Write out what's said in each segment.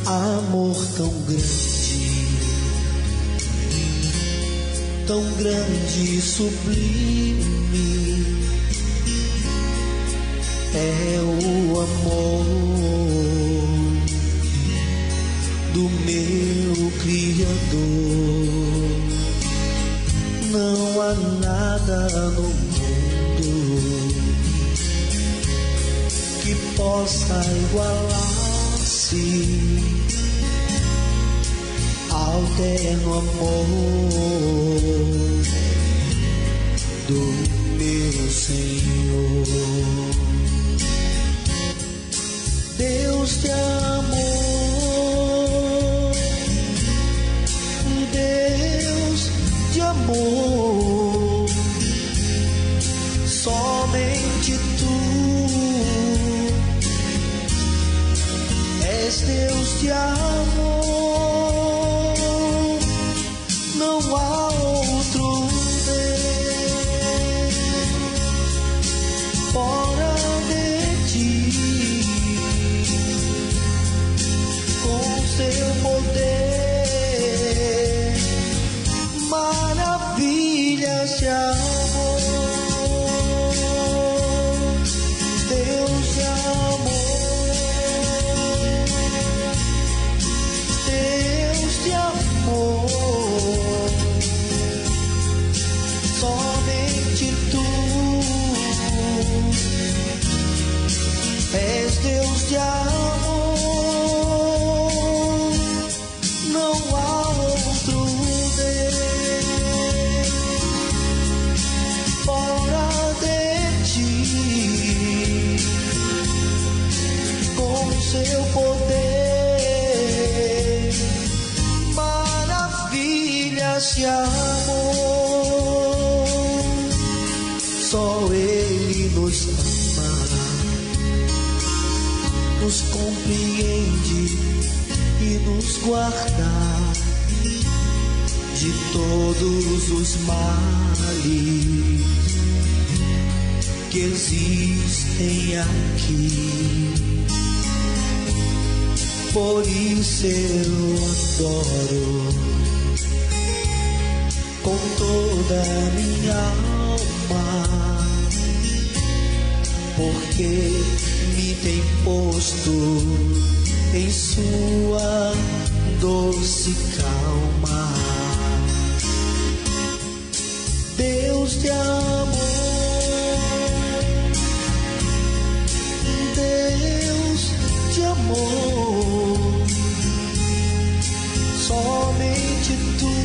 Amor tão grande e sublime é o amor do meu Criador. Não há nada no mundo que possa igualar-se ao terno amor do meu Senhor. Deus de amor, Deus de amor, somente Tu és Deus de amor, não há outro Deus fora de Ti. Com Seu poder, maravilhas de amor, Deus de amor, Deus de amor, somente Tu és Deus de amor, não há outro Deus fora de Ti. Com Seu poder, maravilhas de amor, só Ele nos ama, nos compreende e nos guarda de todos os males que existem aqui. Por isso eu adoro com toda a minha alma, porque me tem posto em Sua doce calma. Deus de amor, Deus de amor, somente Tu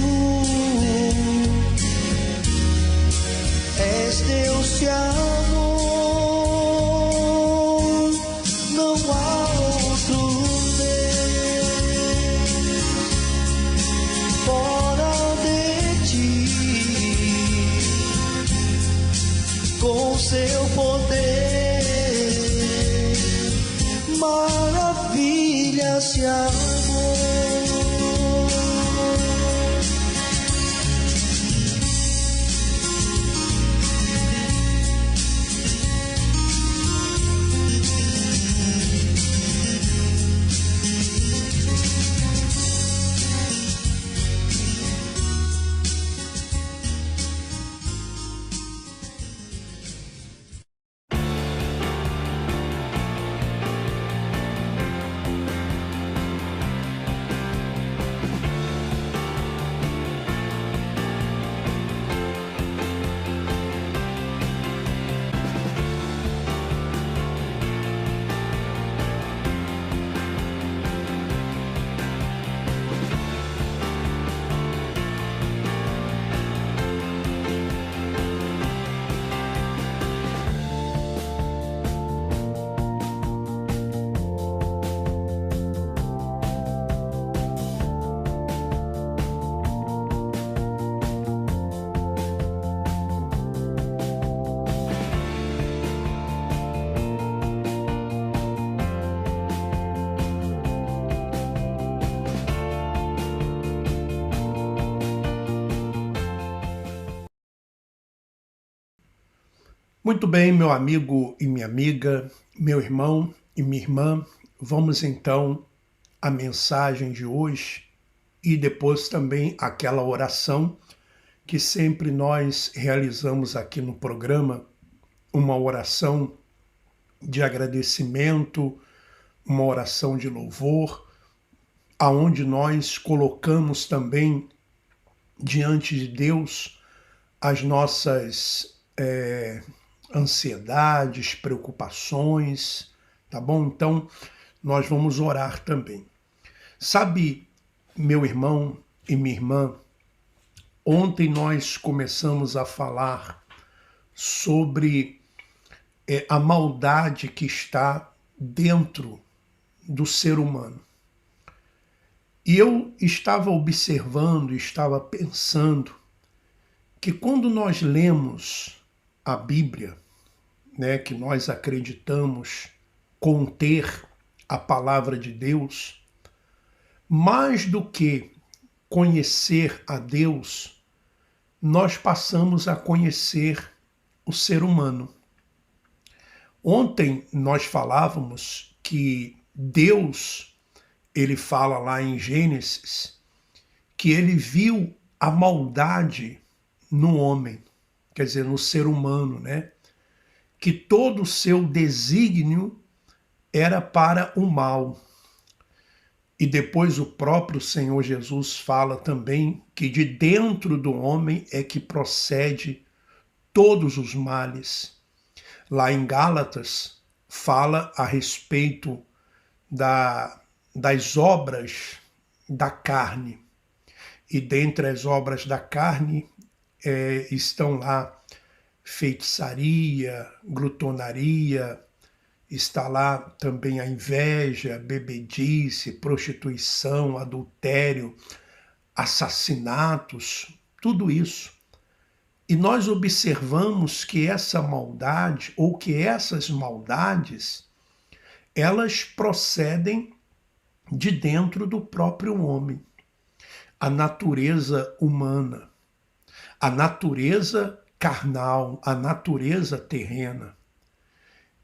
és Deus de amor, não há outro Deus fora de Ti. Com Seu poder, maravilhas de amor. Muito bem, meu amigo e minha amiga, meu irmão e minha irmã, vamos então a mensagem de hoje e depois também aquela oração que sempre nós realizamos aqui no programa, uma oração de agradecimento, uma oração de louvor, aonde nós colocamos também diante de Deus as nossas ansiedades, preocupações, tá bom? Então, nós vamos orar também. Sabe, meu irmão e minha irmã, ontem nós começamos a falar sobre a maldade que está dentro do ser humano. E eu estava observando, estava pensando que quando nós lemos a Bíblia, né, que nós acreditamos conter a palavra de Deus, mais do que conhecer a Deus, nós passamos a conhecer o ser humano. Ontem nós falávamos que Deus, ele fala lá em Gênesis, que ele viu a maldade no homem, quer dizer, no ser humano, né? Que todo o seu desígnio era para o mal. E depois o próprio Senhor Jesus fala também que de dentro do homem é que procede todos os males. Lá em Gálatas fala a respeito das obras da carne. E dentre as obras da carne estão lá feitiçaria, glutonaria, está lá também a inveja, bebedice, prostituição, adultério, assassinatos, tudo isso. E nós observamos que essa maldade, ou que essas maldades, elas procedem de dentro do próprio homem. A natureza humana, a natureza carnal, a natureza terrena.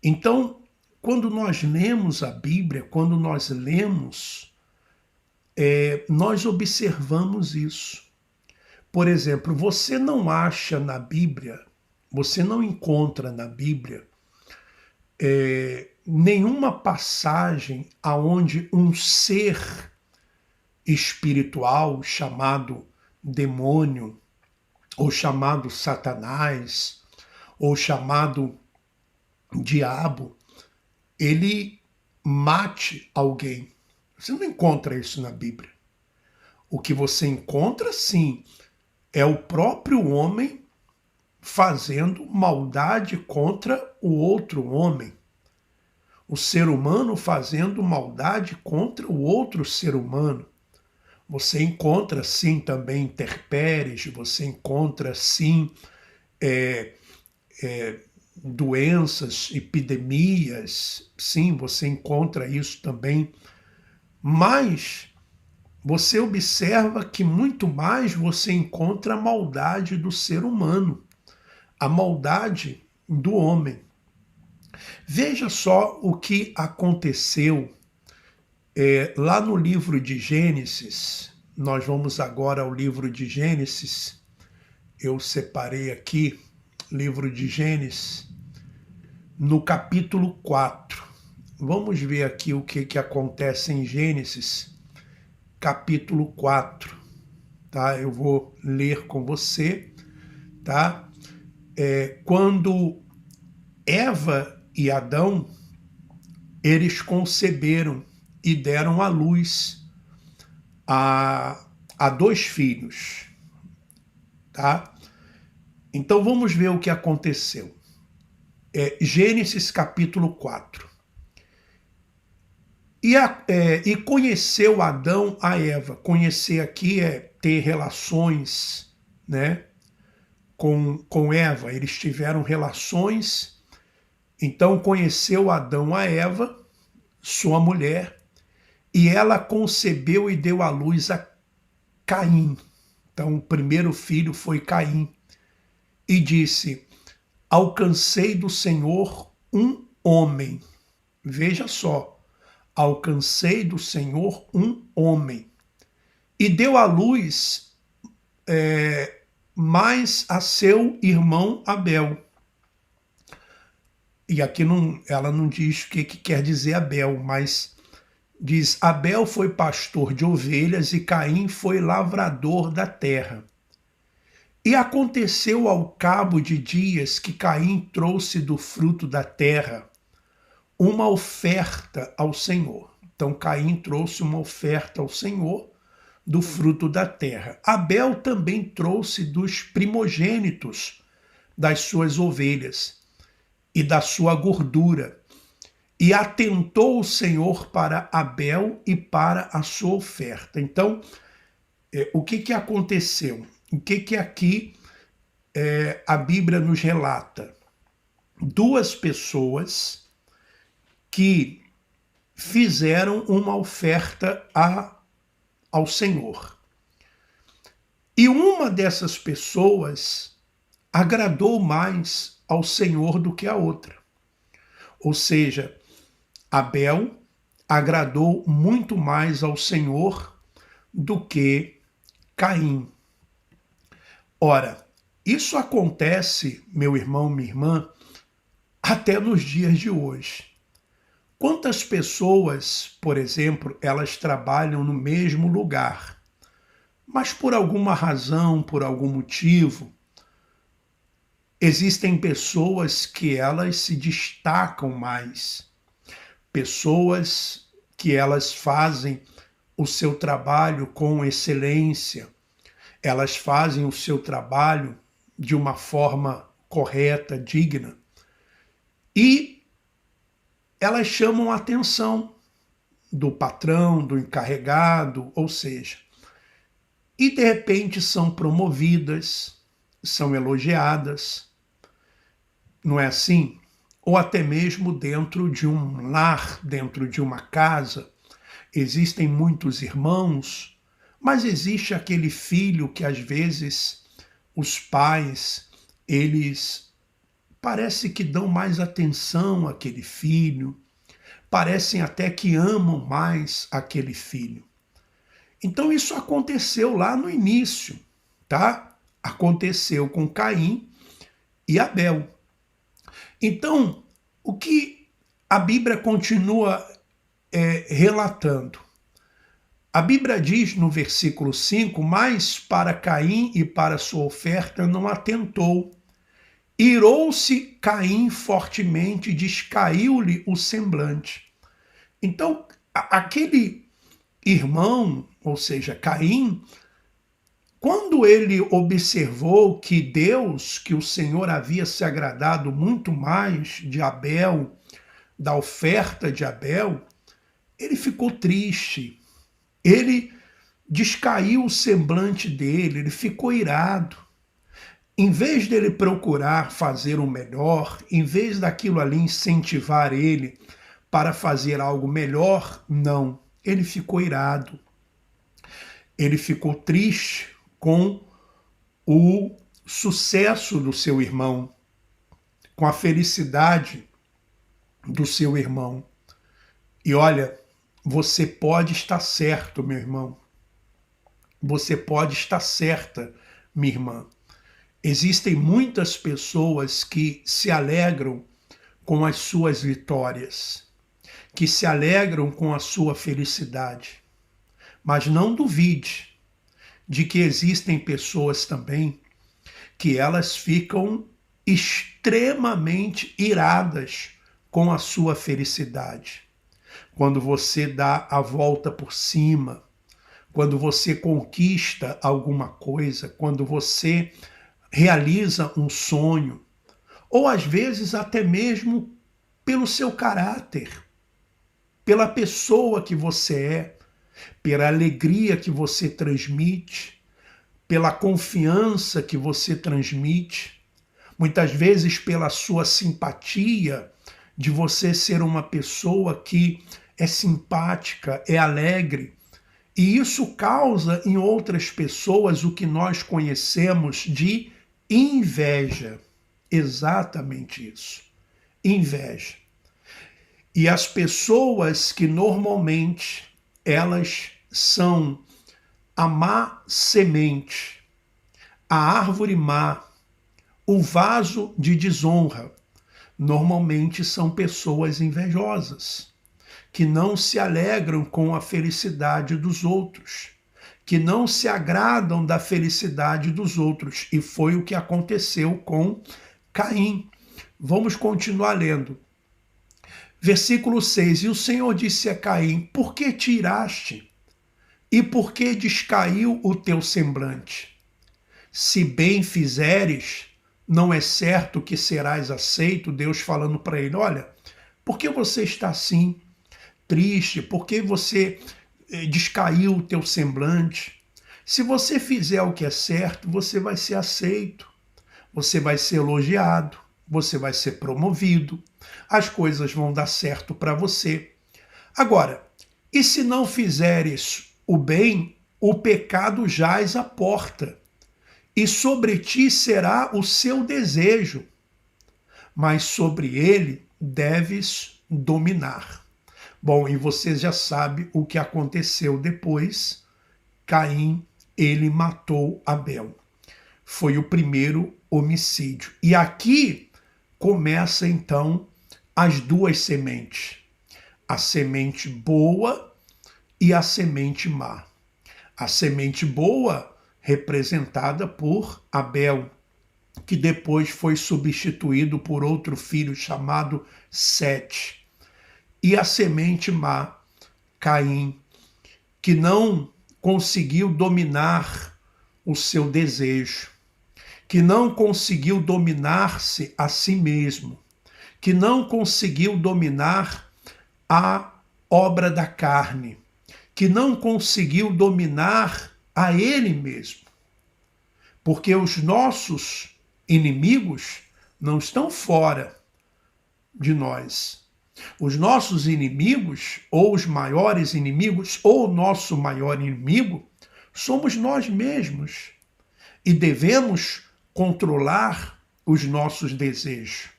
Então, quando nós lemos a Bíblia, quando nós lemos, nós observamos isso. Por exemplo, você não acha na Bíblia, você não encontra na Bíblia nenhuma passagem aonde um ser espiritual chamado demônio, ou chamado Satanás, ou chamado diabo, ele mate alguém. Você não encontra isso na Bíblia. O que você encontra, sim, é o próprio homem fazendo maldade contra o outro homem. O ser humano fazendo maldade contra o outro ser humano. Você encontra, sim, também intempéries, você encontra, sim, doenças, epidemias, sim, você encontra isso também. Mas você observa que muito mais você encontra a maldade do ser humano, a maldade do homem. Veja só o que aconteceu lá no livro de Gênesis. Nós vamos agora ao livro de Gênesis. Eu separei aqui, livro de Gênesis, no capítulo 4. Vamos ver aqui o que acontece em Gênesis, capítulo 4. Tá? Eu vou ler com você. Tá? Quando Eva e Adão, eles conceberam e deram à luz a 2 filhos. Tá? Então vamos ver o que aconteceu. Gênesis capítulo 4. E conheceu Adão a Eva. Conhecer aqui é ter relações, né, com Eva. Eles tiveram relações. Então conheceu Adão a Eva, sua mulher, e ela concebeu e deu à luz a Caim. Então o primeiro filho foi Caim. E disse: alcancei do Senhor um homem. Veja só, alcancei do Senhor um homem. E deu à luz mais a seu irmão Abel. E aqui ela não diz o que quer dizer Abel, mas diz: Abel foi pastor de ovelhas e Caim foi lavrador da terra. E aconteceu ao cabo de dias que Caim trouxe do fruto da terra uma oferta ao Senhor. Então Caim trouxe uma oferta ao Senhor do fruto da terra. Abel também trouxe dos primogênitos das suas ovelhas e da sua gordura. E atentou o Senhor para Abel e para a sua oferta. Então, o que aconteceu? O que aqui a Bíblia nos relata? Duas pessoas que fizeram uma oferta ao Senhor. E uma dessas pessoas agradou mais ao Senhor do que a outra. Ou seja, Abel agradou muito mais ao Senhor do que Caim. Ora, isso acontece, meu irmão, minha irmã, até nos dias de hoje. Quantas pessoas, por exemplo, elas trabalham no mesmo lugar, mas por alguma razão, por algum motivo, existem pessoas que elas se destacam mais, pessoas que elas fazem o seu trabalho com excelência, elas fazem o seu trabalho de uma forma correta, digna, e elas chamam a atenção do patrão, do encarregado, ou seja, e de repente são promovidas, são elogiadas, não é assim? Ou até mesmo dentro de um lar, dentro de uma casa, existem muitos irmãos, mas existe aquele filho que às vezes os pais, eles parece que dão mais atenção àquele filho, parecem até que amam mais aquele filho. Então isso aconteceu lá no início, tá? Aconteceu com Caim e Abel. Então, o que a Bíblia continua relatando? A Bíblia diz no versículo 5, mas para Caim e para sua oferta não atentou. Irou-se Caim fortemente, descaiu-lhe o semblante. Então, aquele irmão, ou seja, Caim, quando ele observou que Deus, que o Senhor havia se agradado muito mais de Abel, da oferta de Abel, ele ficou triste. Ele descaiu o semblante dele, ele ficou irado. Em vez dele procurar fazer o melhor, em vez daquilo ali incentivar ele para fazer algo melhor, não. Ele ficou irado. Ele ficou triste com o sucesso do seu irmão, com a felicidade do seu irmão. E olha, você pode estar certo, meu irmão. Você pode estar certa, minha irmã. Existem muitas pessoas que se alegram com as suas vitórias, que se alegram com a sua felicidade. Mas não duvide de que existem pessoas também que elas ficam extremamente iradas com a sua felicidade. Quando você dá a volta por cima, quando você conquista alguma coisa, quando você realiza um sonho, ou às vezes até mesmo pelo seu caráter, pela pessoa que você é, pela alegria que você transmite, pela confiança que você transmite, muitas vezes pela sua simpatia, de você ser uma pessoa que é simpática, é alegre. E isso causa em outras pessoas o que nós conhecemos de inveja. Exatamente isso. Inveja. E as pessoas que normalmente elas são a má semente, a árvore má, o vaso de desonra, normalmente são pessoas invejosas, que não se alegram com a felicidade dos outros, que não se agradam da felicidade dos outros. E foi o que aconteceu com Caim. Vamos continuar lendo. Versículo 6. E o Senhor disse a Caim: por que te iraste? E por que descaiu o teu semblante? Se bem fizeres, não é certo que serás aceito. Deus falando para ele: olha, por que você está assim, triste? Por que você descaiu o teu semblante? Se você fizer o que é certo, você vai ser aceito, você vai ser elogiado, você vai ser promovido, as coisas vão dar certo para você. Agora, e se não fizeres o bem, o pecado jaz à porta, e sobre ti será o seu desejo, mas sobre ele deves dominar. Bom, e você já sabe o que aconteceu depois. Caim, ele matou Abel. Foi o primeiro homicídio. E aqui começa então as duas sementes. A semente boa e a semente má. A semente boa representada por Abel, que depois foi substituído por outro filho chamado Sete. E a semente má, Caim, que não conseguiu dominar o seu desejo, que não conseguiu dominar-se a si mesmo, que não conseguiu dominar a obra da carne, que não conseguiu dominar a ele mesmo. Porque os nossos inimigos não estão fora de nós. Os nossos inimigos, ou os maiores inimigos, ou o nosso maior inimigo, somos nós mesmos. E devemos controlar os nossos desejos.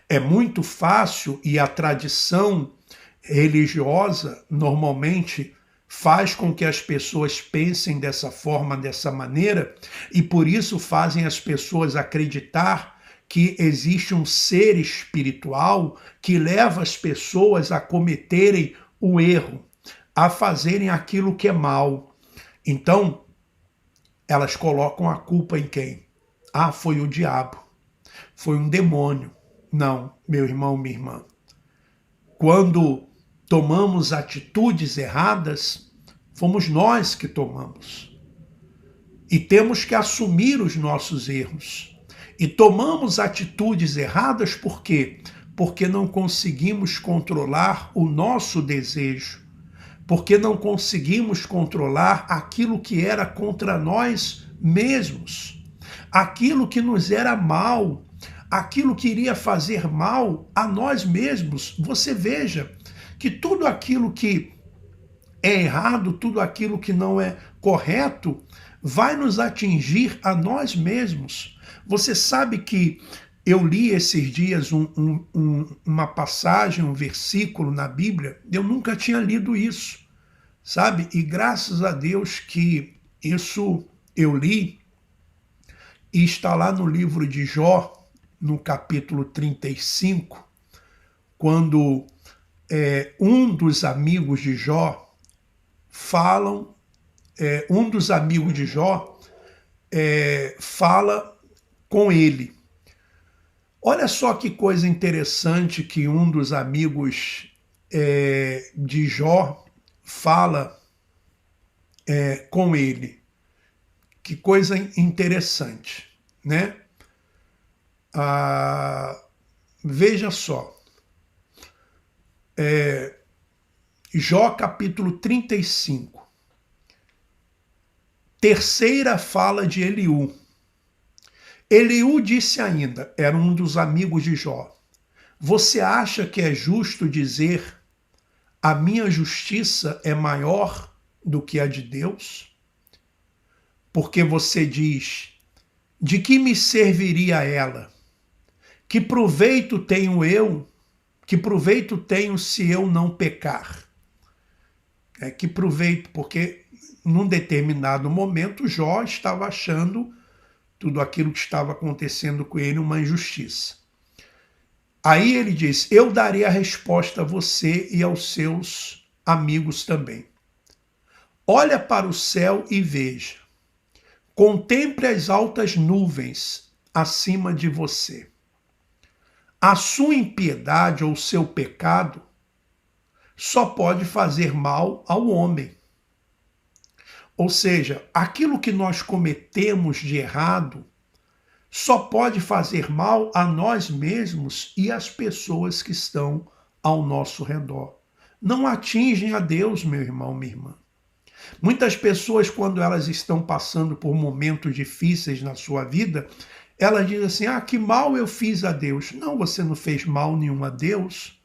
É muito fácil, e a tradição religiosa normalmente faz com que as pessoas pensem dessa forma, dessa maneira, e por isso fazem as pessoas acreditar que existe um ser espiritual que leva as pessoas a cometerem o erro, a fazerem aquilo que é mal. Então, elas colocam a culpa em quem? Ah, foi o diabo, foi um demônio. Não, meu irmão, minha irmã. Quando tomamos atitudes erradas, fomos nós que tomamos. E temos que assumir os nossos erros. E tomamos atitudes erradas por quê? Porque não conseguimos controlar o nosso desejo. Porque não conseguimos controlar aquilo que era contra nós mesmos. Aquilo que nos era mal. Aquilo que iria fazer mal a nós mesmos. Você veja que tudo aquilo que é errado, tudo aquilo que não é correto, vai nos atingir a nós mesmos. Você sabe que eu li esses dias uma passagem, um versículo na Bíblia, eu nunca tinha lido isso, sabe? E graças a Deus que isso eu li, e está lá no livro de Jó, no capítulo 35, quando um dos amigos de Jó fala com ele. Olha só que coisa interessante que um dos amigos de Jó fala com ele. Que coisa interessante, né? Veja só. Jó capítulo 35. Terceira fala de Eliú. Eliú disse ainda, era um dos amigos de Jó: você acha que é justo dizer a minha justiça é maior do que a de Deus? Porque você diz, de que me serviria ela? Que proveito tenho eu Que proveito tenho se eu não pecar? Que proveito, porque num determinado momento Jó estava achando tudo aquilo que estava acontecendo com ele uma injustiça. Aí ele diz, eu darei a resposta a você e aos seus amigos também. Olha para o céu e veja. Contemple as altas nuvens acima de você. A sua impiedade ou seu pecado só pode fazer mal ao homem. Ou seja, aquilo que nós cometemos de errado só pode fazer mal a nós mesmos e às pessoas que estão ao nosso redor. Não atingem a Deus, meu irmão, minha irmã. Muitas pessoas, quando elas estão passando por momentos difíceis na sua vida, elas dizem assim, que mal eu fiz a Deus. Não, você não fez mal nenhum a Deus.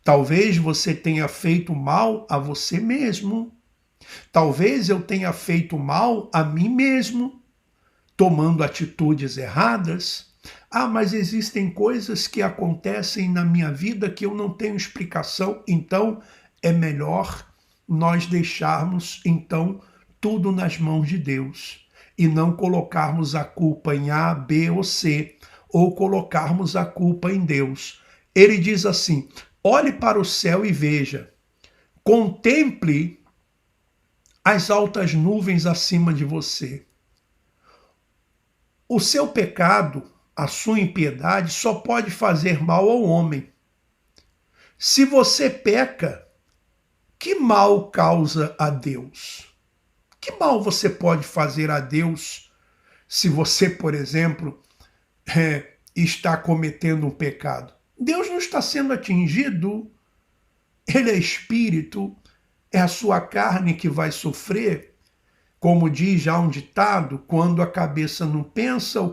Talvez você tenha feito mal a você mesmo. Talvez eu tenha feito mal a mim mesmo, tomando atitudes erradas. Mas existem coisas que acontecem na minha vida que eu não tenho explicação, então é melhor nós deixarmos, então, tudo nas mãos de Deus e não colocarmos a culpa em A, B ou C, ou colocarmos a culpa em Deus. Ele diz assim, olhe para o céu e veja, contemple as altas nuvens acima de você. O seu pecado, a sua impiedade, só pode fazer mal ao homem. Se você peca, que mal causa a Deus? Que mal você pode fazer a Deus se você, por exemplo, está cometendo um pecado? Deus não está sendo atingido. Ele é espírito, é a sua carne que vai sofrer. Como diz já um ditado, quando a cabeça não pensa, o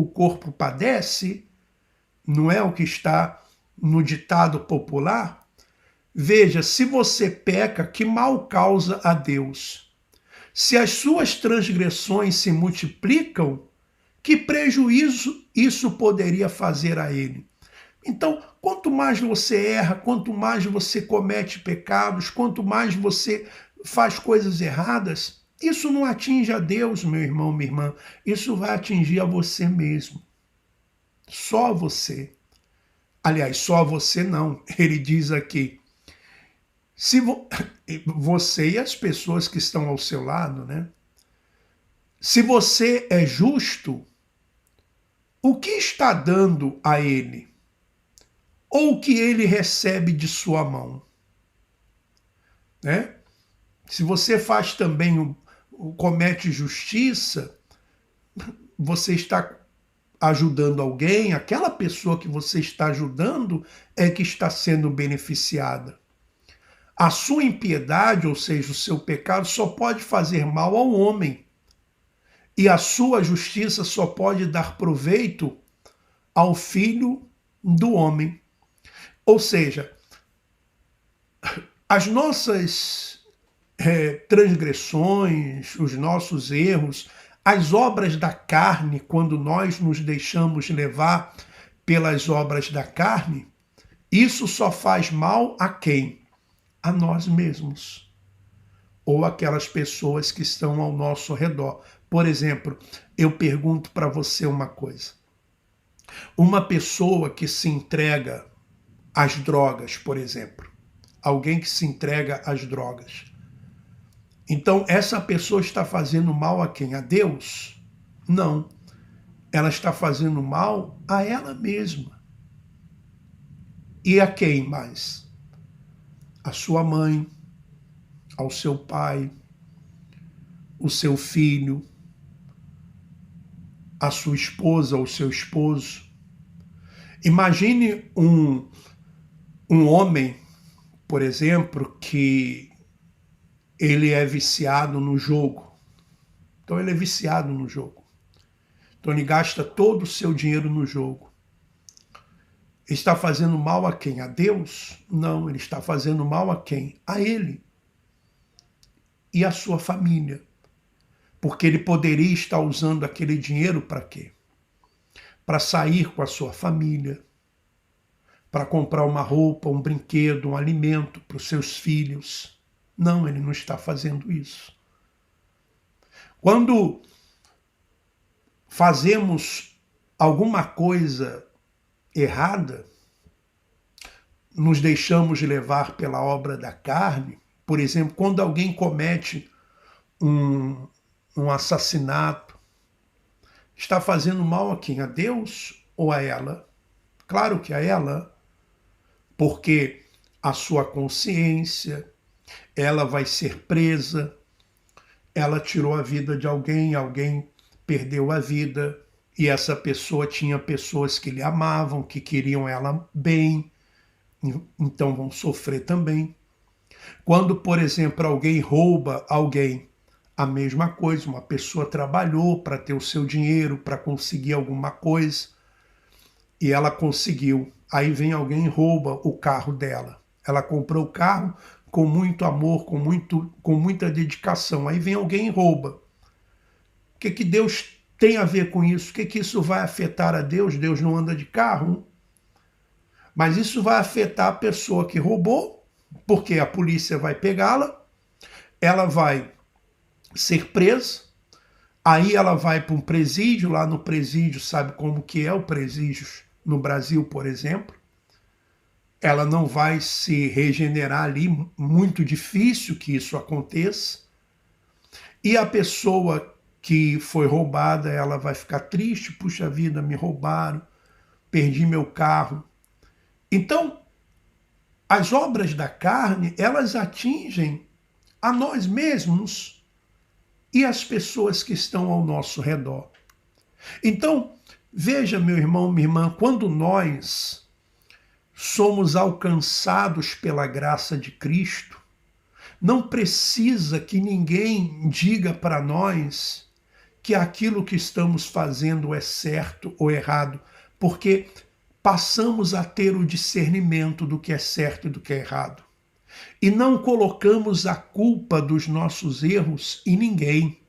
corpo padece. Não é o que está no ditado popular? Veja, se você peca, que mal causa a Deus? Se as suas transgressões se multiplicam, que prejuízo isso poderia fazer a ele? Então, quanto mais você erra, quanto mais você comete pecados, quanto mais você faz coisas erradas, isso não atinge a Deus, meu irmão, minha irmã. Isso vai atingir a você mesmo. Só você. Aliás, só você não. Ele diz aqui, se você e as pessoas que estão ao seu lado, né? Se você é justo, o que está dando a ele? Ou o que ele recebe de sua mão? Né? Se você faz também, comete justiça, você está ajudando alguém, aquela pessoa que você está ajudando é que está sendo beneficiada. A sua impiedade, ou seja, o seu pecado, só pode fazer mal ao homem. E a sua justiça só pode dar proveito ao filho do homem. Ou seja, as nossas transgressões, os nossos erros, as obras da carne, quando nós nos deixamos levar pelas obras da carne, isso só faz mal a quem? A nós mesmos. Ou aquelas pessoas que estão ao nosso redor. Por exemplo, eu pergunto para você uma coisa. Uma pessoa que se entrega às drogas, por exemplo. Alguém que se entrega às drogas. Então, essa pessoa está fazendo mal a quem? A Deus? Não. Ela está fazendo mal a ela mesma. E a quem mais? A sua mãe, ao seu pai, o seu filho, a sua esposa ou seu esposo. Imagine um homem, por exemplo, que ele é viciado no jogo. Então ele é viciado no jogo. Então ele gasta todo o seu dinheiro no jogo. Ele está fazendo mal a quem? A Deus? Não, ele está fazendo mal a quem? A ele. E a sua família. Porque ele poderia estar usando aquele dinheiro para quê? Para sair com a sua família, para comprar uma roupa, um brinquedo, um alimento para os seus filhos. Não, ele não está fazendo isso. Quando fazemos alguma coisa errada, nos deixamos levar pela obra da carne. Por exemplo, quando alguém comete um assassinato, está fazendo mal a quem? A Deus ou a ela? Claro que a ela, porque a sua consciência, ela vai ser presa, ela tirou a vida de alguém, alguém perdeu a vida, e essa pessoa tinha pessoas que lhe amavam, que queriam ela bem, então vão sofrer também. Quando, por exemplo, alguém rouba alguém, a mesma coisa, uma pessoa trabalhou para ter o seu dinheiro, para conseguir alguma coisa, e ela conseguiu. Aí vem alguém e rouba o carro dela. Ela comprou o carro com muito amor, com muita dedicação. Aí vem alguém e rouba. O que Deus tem a ver com isso? O que isso vai afetar a Deus? Deus não anda de carro. Mas isso vai afetar a pessoa que roubou, porque a polícia vai pegá-la, ela vai ser presa, aí ela vai para um presídio, lá no presídio, sabe como que é o presídio no Brasil, por exemplo. Ela não vai se regenerar ali, muito difícil que isso aconteça. E a pessoa que foi roubada, ela vai ficar triste, puxa vida, me roubaram, perdi meu carro. Então, as obras da carne, elas atingem a nós mesmos e as pessoas que estão ao nosso redor. Então, veja, meu irmão, minha irmã, quando nós somos alcançados pela graça de Cristo, não precisa que ninguém diga para nós que aquilo que estamos fazendo é certo ou errado, porque passamos a ter o discernimento do que é certo e do que é errado. E não colocamos a culpa dos nossos erros em ninguém.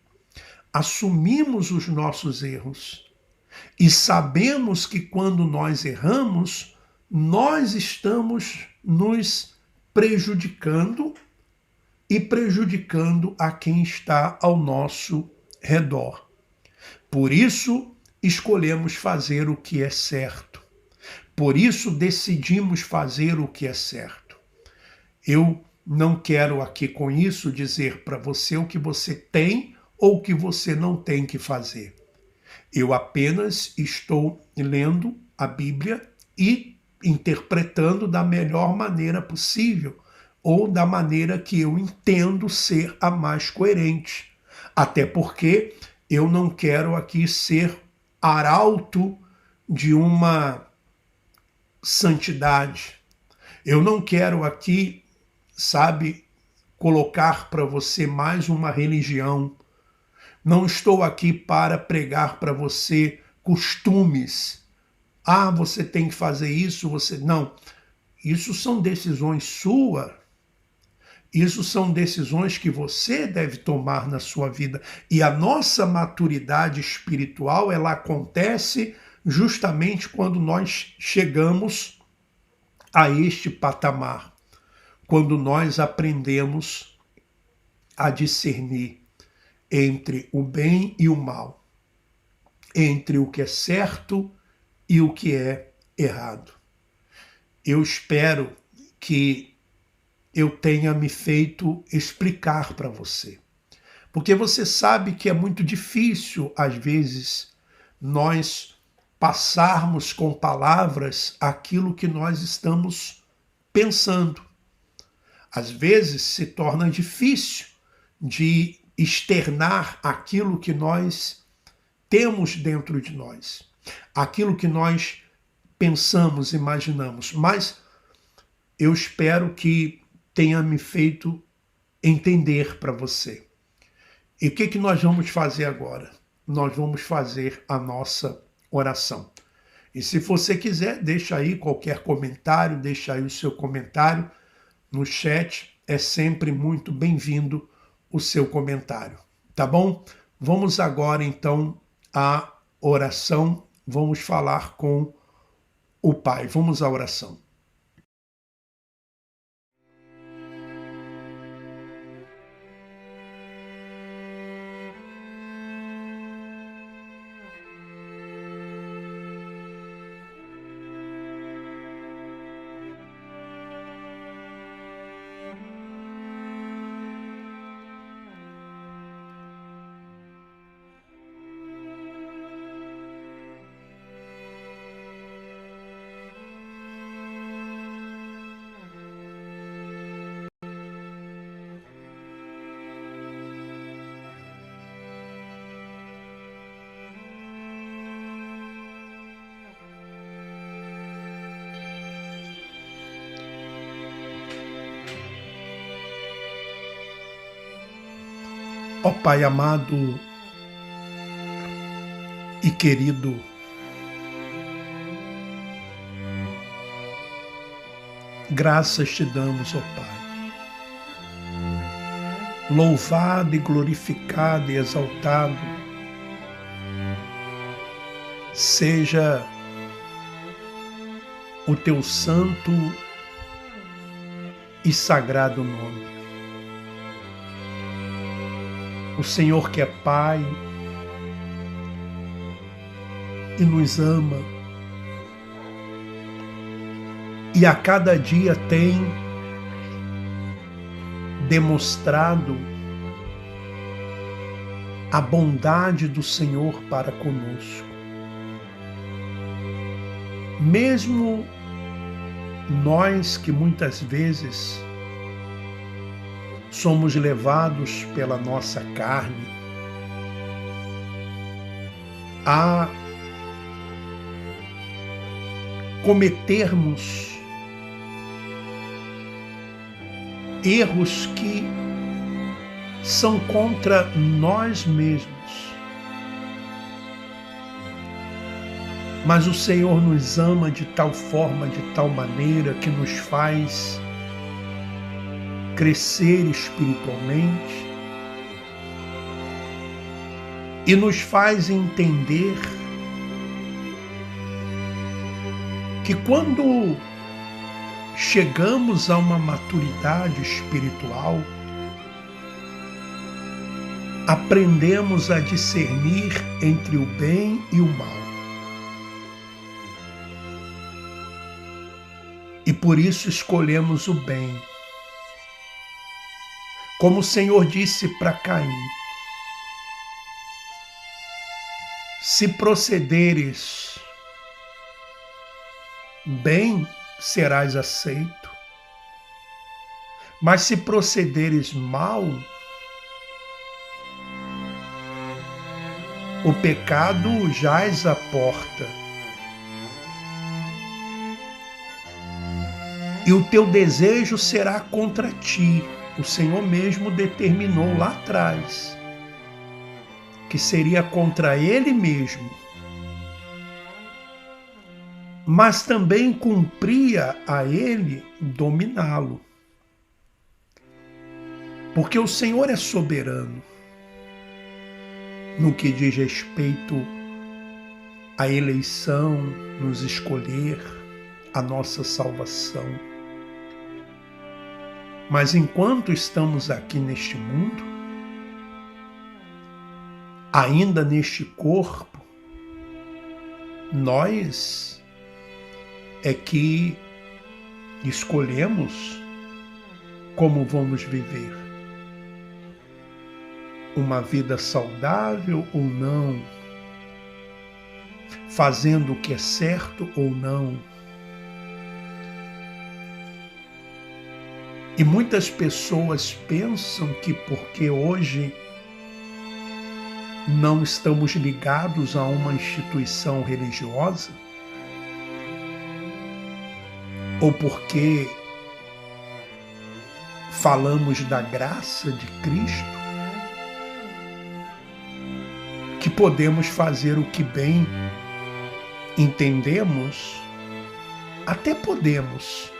Assumimos os nossos erros. E sabemos que quando nós erramos, nós estamos nos prejudicando e prejudicando a quem está ao nosso redor. Por isso, escolhemos fazer o que é certo. Por isso decidimos fazer o que é certo. Eu não quero aqui com isso dizer para você o que você tem ou o que você não tem que fazer. Eu apenas estou lendo a Bíblia e interpretando da melhor maneira possível, ou da maneira que eu entendo ser a mais coerente. Até porque eu não quero aqui ser arauto de uma santidade. Eu não quero aqui, sabe, colocar para você mais uma religião. Não estou aqui para pregar para você costumes. Ah, você tem que fazer isso, você... Não. Isso são decisões suas. Isso são decisões que você deve tomar na sua vida. E a nossa maturidade espiritual, ela acontece justamente quando nós chegamos a este patamar, quando nós aprendemos a discernir entre o bem e o mal, entre o que é certo e o que é errado. Eu espero que eu tenha me feito explicar para você, porque você sabe que é muito difícil, às vezes, nós passarmos com palavras aquilo que nós estamos pensando. Às vezes se torna difícil de externar aquilo que nós temos dentro de nós, aquilo que nós pensamos, imaginamos, mas eu espero que tenha me feito entender para você. E o que nós vamos fazer agora? Nós vamos fazer a nossa oração. E se você quiser, deixa aí qualquer comentário, deixa aí o seu comentário no chat. É sempre muito bem-vindo o seu comentário, tá bom? Vamos agora, então, à oração. Vamos falar com o Pai. Vamos à oração. Ó Pai amado e querido, graças te damos, ó Pai. Louvado e glorificado e exaltado seja o teu santo e sagrado nome. O Senhor que é Pai e nos ama e a cada dia tem demonstrado a bondade do Senhor para conosco. Mesmo nós que muitas vezes somos levados pela nossa carne a cometermos erros que são contra nós mesmos. Mas o Senhor nos ama de tal forma, de tal maneira, que nos faz crescer espiritualmente e nos faz entender que quando chegamos a uma maturidade espiritual, aprendemos a discernir entre o bem e o mal. E por isso escolhemos o bem. Como o Senhor disse para Caim: se procederes bem, serás aceito, mas se procederes mal, o pecado jaz à porta e o teu desejo será contra ti. O Senhor mesmo determinou lá atrás que seria contra Ele mesmo, mas também cumpria a Ele dominá-lo. Porque o Senhor é soberano no que diz respeito à eleição, nos escolher, a nossa salvação. Mas enquanto estamos aqui neste mundo, ainda neste corpo, nós é que escolhemos como vamos viver. Uma vida saudável ou não, fazendo o que é certo ou não. E muitas pessoas pensam que porque hoje não estamos ligados a uma instituição religiosa, ou porque falamos da graça de Cristo, que podemos fazer o que bem entendemos. Até podemos,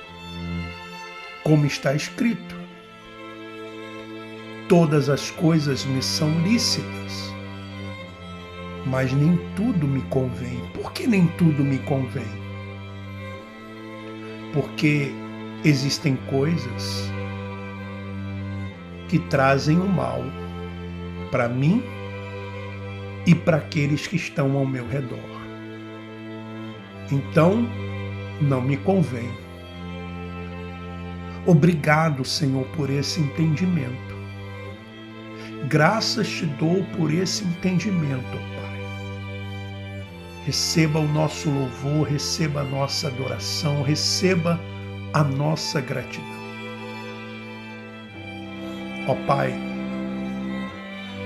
como está escrito: todas as coisas me são lícitas, mas nem tudo me convém. Por que nem tudo me convém? Porque existem coisas que trazem o mal para mim e para aqueles que estão ao meu redor. Então, não me convém. Obrigado, Senhor, por esse entendimento. Graças te dou por esse entendimento, Pai. Receba o nosso louvor, receba a nossa adoração, receba a nossa gratidão. Ó Pai,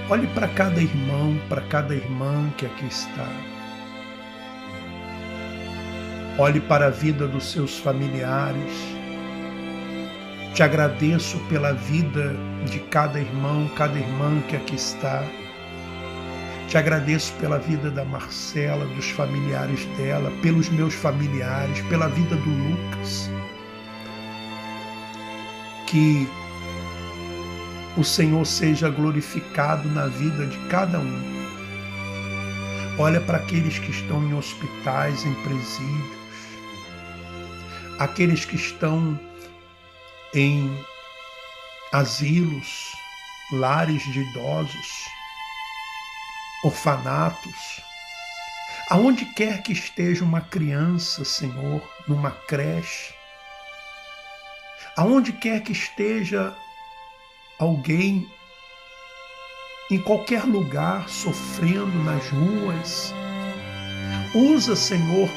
olhe para cada irmão, para cada irmã que aqui está. Olhe para a vida dos seus familiares. Te agradeço pela vida de cada irmão, cada irmã que aqui está. Te agradeço pela vida da Marcela, dos familiares dela, pelos meus familiares, pela vida do Lucas. Que o Senhor seja glorificado na vida de cada um. Olha para aqueles que estão em hospitais, em presídios, aqueles que estão em asilos, lares de idosos, orfanatos, aonde quer que esteja uma criança, Senhor, numa creche, aonde quer que esteja alguém em qualquer lugar sofrendo nas ruas, usa, Senhor,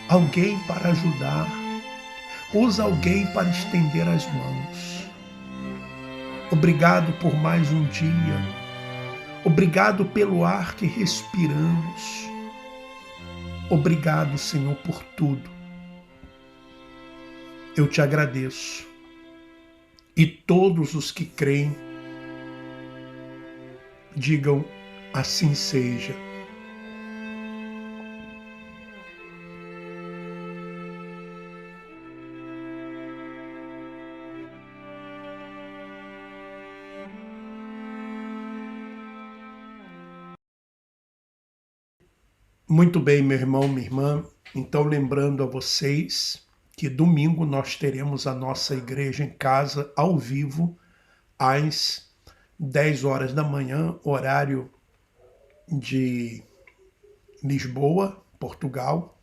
alguém para ajudar, usa alguém para estender as mãos. Obrigado por mais um dia, obrigado pelo ar que respiramos, obrigado, Senhor, por tudo. Eu te agradeço. E todos os que creem, digam assim seja. Muito bem, meu irmão, minha irmã. Então, lembrando a vocês que domingo nós teremos a nossa igreja em casa ao vivo às 10 horas da manhã, horário de Lisboa, Portugal,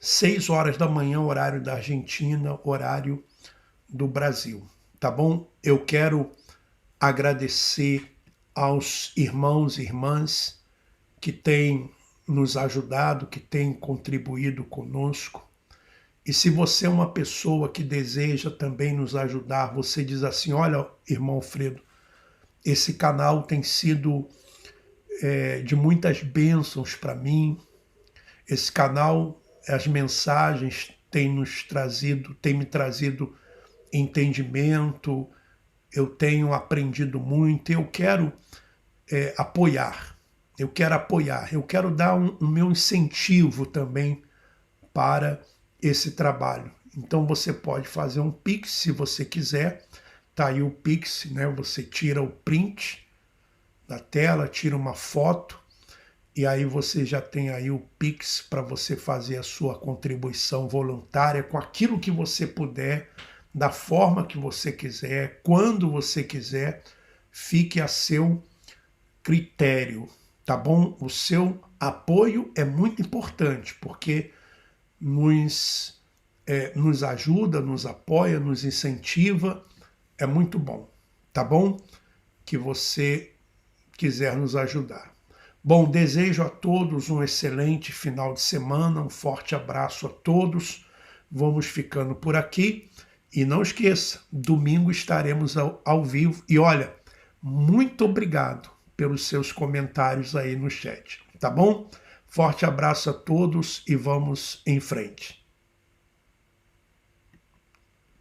6 horas da manhã, horário da Argentina, horário do Brasil, tá bom? Eu quero agradecer aos irmãos e irmãs que têm nos ajudado, que têm contribuído conosco. E se você é uma pessoa que deseja também nos ajudar, você diz assim, olha, irmão Alfredo, esse canal tem sido de muitas bênçãos para mim, esse canal, as mensagens têm me trazido entendimento, eu tenho aprendido muito, eu quero apoiar, eu quero dar o meu incentivo também para esse trabalho. Então você pode fazer um Pix se você quiser, tá aí o Pix, né? Você tira o print da tela, tira uma foto e aí você já tem aí o Pix para você fazer a sua contribuição voluntária com aquilo que você puder, da forma que você quiser, quando você quiser, fique a seu critério, tá bom? O seu apoio é muito importante, porque nos ajuda, nos apoia, nos incentiva, é muito bom, tá bom? Que você quiser nos ajudar. Bom, desejo a todos um excelente final de semana, um forte abraço a todos, vamos ficando por aqui e não esqueça, domingo estaremos ao vivo e olha, muito obrigado pelos seus comentários aí no chat, tá bom? Forte abraço a todos e vamos em frente.